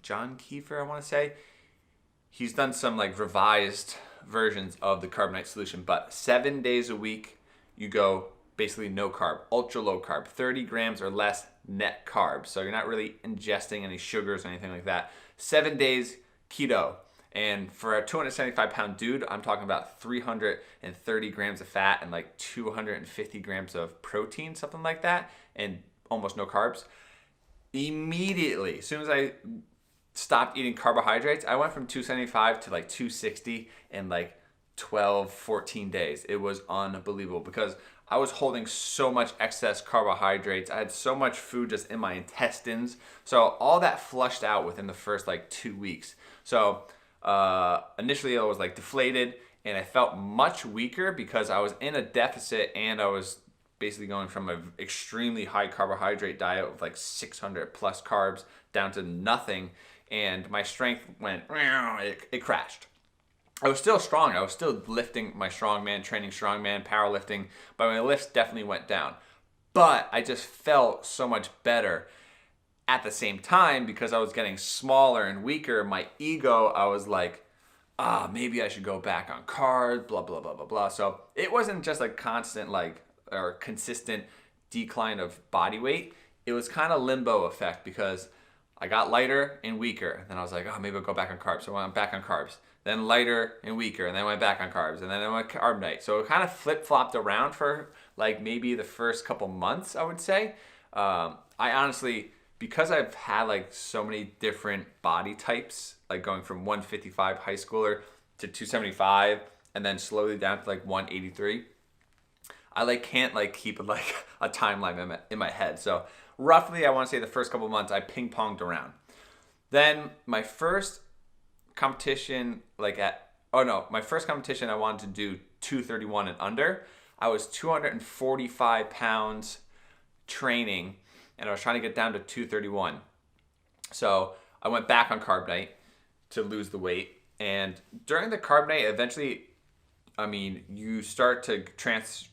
John Kiefer, I want to say. He's done some like revised versions of the carbonite solution, but 7 days a week you go basically no carb, ultra low carb, 30 grams or less net carbs. So you're not really ingesting any sugars or anything like that. 7 days keto. And for a 275-pound dude, I'm talking about 330 grams of fat and like 250 grams of protein, something like that, and almost no carbs. Immediately, as soon as I stopped eating carbohydrates, I went from 275 to like 260 in like 12, 14 days. It was unbelievable because I was holding so much excess carbohydrates. I had so much food just in my intestines. So all that flushed out within the first like 2 weeks. So initially I was like deflated and I felt much weaker because I was in a deficit and I was basically going from an extremely high carbohydrate diet with like 600 plus carbs down to nothing. And my strength went, it crashed. I was still strong. I was still lifting my strongman, training strongman, powerlifting, but my lifts definitely went down. But I just felt so much better. At the same time, because I was getting smaller and weaker, my ego, I was like, maybe I should go back on carbs, blah, blah, blah, blah, blah. So it wasn't just a constant or consistent decline of body weight. It was kind of limbo effect because I got lighter and weaker. Then I was like, maybe I'll go back on carbs. So I went back on carbs. Then lighter and weaker, and then I went back on carbs, and then I went carb night. So it kind of flip-flopped around for like maybe the first couple months, I would say. I honestly, because I've had like so many different body types, like going from 155 high schooler to 275, and then slowly down to like 183, I can't keep like a timeline in my head. So roughly, I want to say the first couple months I ping-ponged around. Then my first competition, my first competition I wanted to do 231 and under. I was 245 pounds training, and I was trying to get down to 231. So I went back on carb night to lose the weight. And during the carb night, eventually, you start to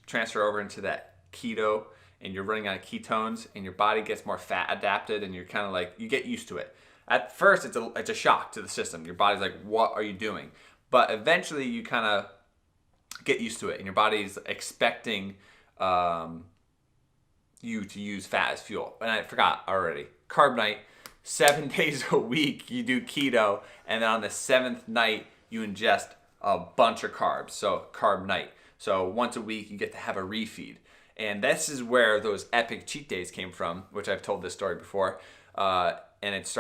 transfer over into that keto, and you're running on ketones, and your body gets more fat adapted, and you're kind of you get used to it. At first, it's a shock to the system. Your body's like, what are you doing? But eventually, you kind of get used to it, and your body's expecting you to use fat as fuel. And I forgot already. Carb night, 7 days a week, you do keto, and then on the 7th night, you ingest a bunch of carbs. So carb night. So once a week, you get to have a refeed. And this is where those epic cheat days came from, which I've told this story before. And it started